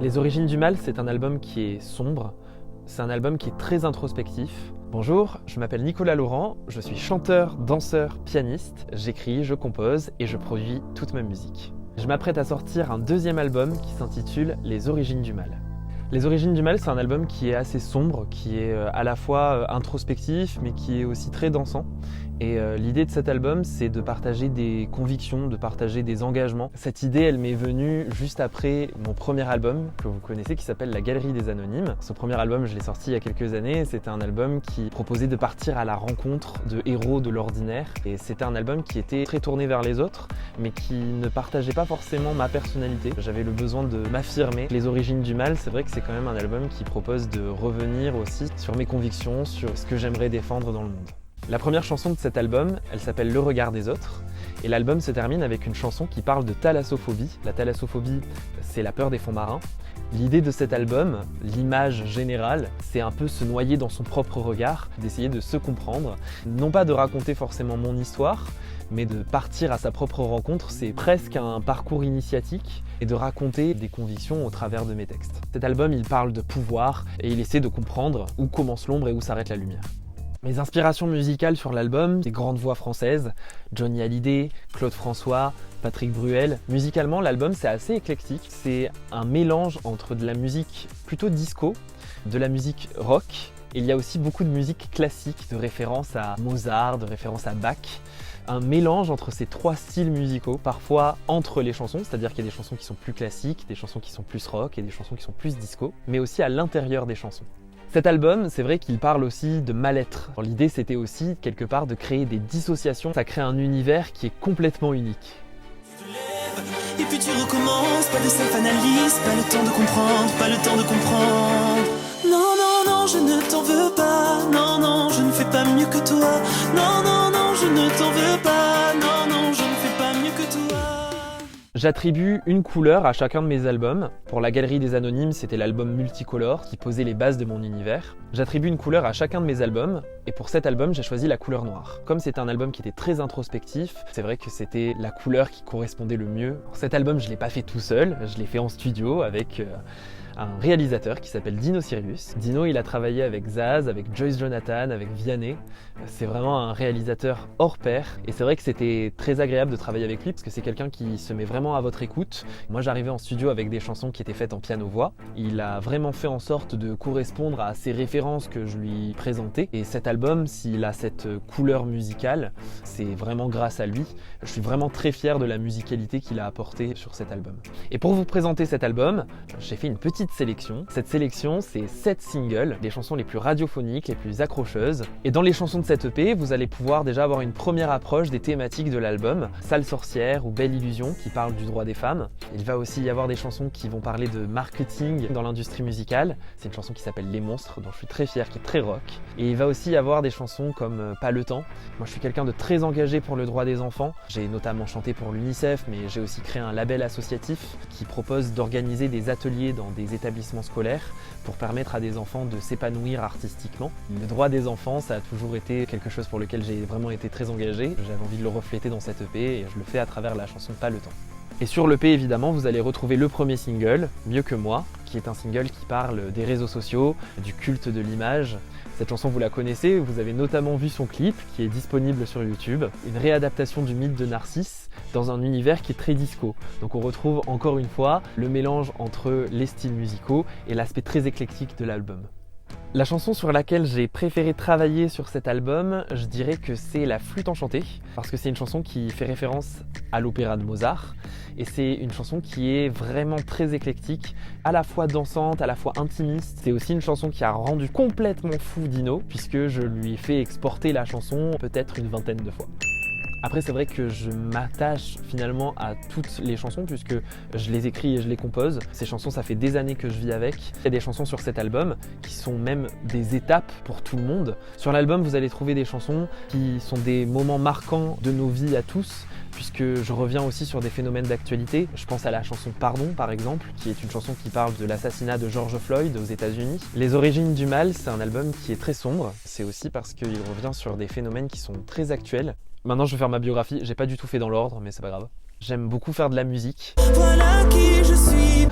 Les Origines du Mal, c'est un album qui est sombre, c'est un album qui est très introspectif. Bonjour, je m'appelle Nicolas Laurent, je suis chanteur, danseur, pianiste, j'écris, je compose et je produis toute ma musique. Je m'apprête à sortir un deuxième album qui s'intitule Les Origines du Mal. Les Origines du Mal, c'est un album qui est assez sombre, qui est à la fois introspectif mais qui est aussi très dansant. Et l'idée de cet album, c'est de partager des convictions, de partager des engagements. Cette idée, elle m'est venue juste après mon premier album que vous connaissez qui s'appelle La Galerie des Anonymes. Ce premier album, je l'ai sorti il y a quelques années. C'était un album qui proposait de partir à la rencontre de héros de l'ordinaire. Et c'était un album qui était très tourné vers les autres, mais qui ne partageait pas forcément ma personnalité. J'avais le besoin de m'affirmer. Les Origines du Mal, c'est vrai que c'est quand même un album qui propose de revenir aussi sur mes convictions, sur ce que j'aimerais défendre dans le monde. La première chanson de cet album, elle s'appelle Le regard des autres, et l'album se termine avec une chanson qui parle de thalassophobie. La thalassophobie, c'est la peur des fonds marins. L'idée de cet album, l'image générale, c'est un peu se noyer dans son propre regard, d'essayer de se comprendre, non pas de raconter forcément mon histoire, mais de partir à sa propre rencontre, c'est presque un parcours initiatique et de raconter des convictions au travers de mes textes. Cet album, il parle de pouvoir et il essaie de comprendre où commence l'ombre et où s'arrête la lumière. Mes inspirations musicales sur l'album, des grandes voix françaises, Johnny Hallyday, Claude François, Patrick Bruel. Musicalement, l'album c'est assez éclectique. C'est un mélange entre de la musique plutôt disco, de la musique rock. Et il y a aussi beaucoup de musique classique, de références à Mozart, de références à Bach. Un mélange entre ces trois styles musicaux, parfois entre les chansons, c'est-à-dire qu'il y a des chansons qui sont plus classiques, des chansons qui sont plus rock et des chansons qui sont plus disco, mais aussi à l'intérieur des chansons. Cet album, c'est vrai qu'il parle aussi de mal-être. L'idée, c'était aussi, quelque part, de créer des dissociations. Ça crée un univers qui est complètement unique. Et puis tu recommences, pas de self-analyse, pas le temps de comprendre, pas le temps de comprendre. Non, non, non, je ne t'en veux pas. Non, non, je ne fais pas mieux que toi. Non, non, non, je ne t'en veux pas. Non, non, je ne fais pas mieux que toi. J'attribue une couleur à chacun de mes albums. Pour La Galerie des Anonymes, c'était l'album multicolore qui posait les bases de mon univers. J'attribue une couleur à chacun de mes albums, et pour cet album, j'ai choisi la couleur noire. Comme c'était un album qui était très introspectif, c'est vrai que c'était la couleur qui correspondait le mieux. Pour cet album, je ne l'ai pas fait tout seul, je l'ai fait en studio avec un réalisateur qui s'appelle Dino Sirius. Dino, il a travaillé avec Zaz, avec Joyce Jonathan, avec Vianney. C'est vraiment un réalisateur hors pair et c'est vrai que c'était très agréable de travailler avec lui parce que c'est quelqu'un qui se met vraiment à votre écoute. Moi, j'arrivais en studio avec des chansons qui étaient faites en piano-voix. Il a vraiment fait en sorte de correspondre à ces références que je lui présentais. Et cet album, s'il a cette couleur musicale, c'est vraiment grâce à lui. Je suis vraiment très fier de la musicalité qu'il a apportée sur cet album. Et pour vous présenter cet album, j'ai fait une petite sélection. Cette sélection, c'est 7 singles, les chansons les plus radiophoniques, les plus accrocheuses. Et dans les chansons de cette EP, vous allez pouvoir déjà avoir une première approche des thématiques de l'album. Sale sorcière ou Belle illusion qui parle du droit des femmes. Il va aussi y avoir des chansons qui vont parler de marketing dans l'industrie musicale. C'est une chanson qui s'appelle Les Monstres, dont je suis très fier, qui est très rock. Et il va aussi y avoir des chansons comme Pas le temps. Moi, je suis quelqu'un de très engagé pour le droit des enfants. J'ai notamment chanté pour l'UNICEF, mais j'ai aussi créé un label associatif qui propose d'organiser des ateliers dans des établissements scolaires pour permettre à des enfants de s'épanouir artistiquement. Le droit des enfants, ça a toujours été quelque chose pour lequel j'ai vraiment été très engagé. J'avais envie de le refléter dans cette EP et je le fais à travers la chanson Pas le temps. Et sur l'EP, évidemment, vous allez retrouver le premier single, Mieux que moi, qui est un single qui parle des réseaux sociaux, du culte de l'image. Cette chanson, vous la connaissez, vous avez notamment vu son clip qui est disponible sur YouTube. Une réadaptation du mythe de Narcisse dans un univers qui est très disco. Donc on retrouve encore une fois le mélange entre les styles musicaux et l'aspect très éclectique de l'album. La chanson sur laquelle j'ai préféré travailler sur cet album, je dirais que c'est La Flûte enchantée, parce que c'est une chanson qui fait référence à l'opéra de Mozart, et c'est une chanson qui est vraiment très éclectique, à la fois dansante, à la fois intimiste. C'est aussi une chanson qui a rendu complètement fou Dino, puisque je lui ai fait exporter la chanson peut-être une vingtaine de fois. Après, c'est vrai que je m'attache finalement à toutes les chansons puisque je les écris et je les compose. Ces chansons, ça fait des années que je vis avec. Il y a des chansons sur cet album qui sont même des étapes pour tout le monde. Sur l'album, vous allez trouver des chansons qui sont des moments marquants de nos vies à tous, puisque je reviens aussi sur des phénomènes d'actualité. Je pense à la chanson Pardon, par exemple, qui est une chanson qui parle de l'assassinat de George Floyd aux États-Unis. Les Origines du Mal, c'est un album qui est très sombre. C'est aussi parce qu'il revient sur des phénomènes qui sont très actuels. Maintenant, je vais faire ma biographie. J'ai pas du tout fait dans l'ordre, mais c'est pas grave. J'aime beaucoup faire de la musique. Voilà qui je suis.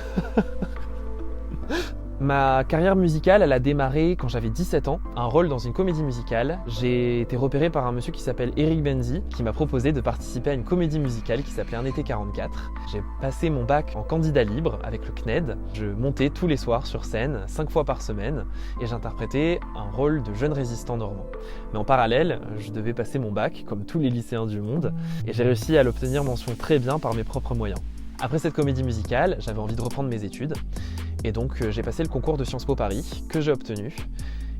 Ma carrière musicale, elle a démarré quand j'avais 17 ans, un rôle dans une comédie musicale. J'ai été repéré par un monsieur qui s'appelle Eric Benzi, qui m'a proposé de participer à une comédie musicale qui s'appelait Un été 44. J'ai passé mon bac en candidat libre avec le CNED. Je montais tous les soirs sur scène, 5 fois par semaine, et j'interprétais un rôle de jeune résistant normand. Mais en parallèle, je devais passer mon bac, comme tous les lycéens du monde, et j'ai réussi à l'obtenir mention très bien par mes propres moyens. Après cette comédie musicale, j'avais envie de reprendre mes études, et donc j'ai passé le concours de Sciences Po Paris, que j'ai obtenu,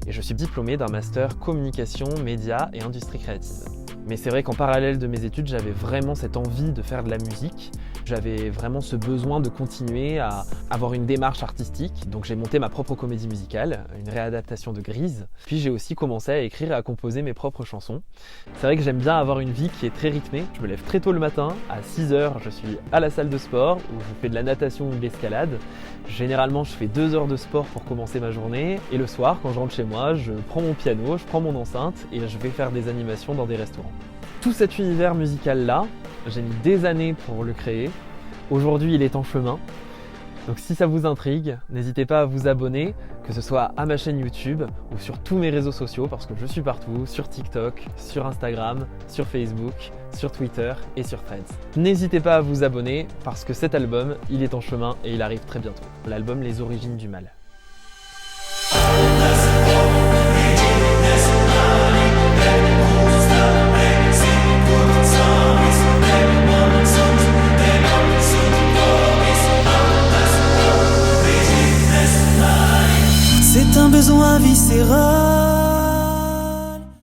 et je suis diplômé d'un master communication, médias et industrie créative. Mais c'est vrai qu'en parallèle de mes études, j'avais vraiment cette envie de faire de la musique. J'avais vraiment ce besoin de continuer à avoir une démarche artistique. Donc j'ai monté ma propre comédie musicale, une réadaptation de Grise. Puis j'ai aussi commencé à écrire et à composer mes propres chansons. C'est vrai que j'aime bien avoir une vie qui est très rythmée. Je me lève très tôt le matin, à 6h, je suis à la salle de sport où je fais de la natation ou de l'escalade. Généralement, je fais 2 heures de sport pour commencer ma journée. Et le soir, quand je rentre chez moi, je prends mon piano, je prends mon enceinte et je vais faire des animations dans des restaurants. Tout cet univers musical-là, j'ai mis des années pour le créer. Aujourd'hui, il est en chemin. Donc si ça vous intrigue, n'hésitez pas à vous abonner, que ce soit à ma chaîne YouTube ou sur tous mes réseaux sociaux, parce que je suis partout, sur TikTok, sur Instagram, sur Facebook, sur Twitter et sur Threads. N'hésitez pas à vous abonner, parce que cet album, il est en chemin et il arrive très bientôt. L'album Les Origines du Mal. C'est un besoin viscéral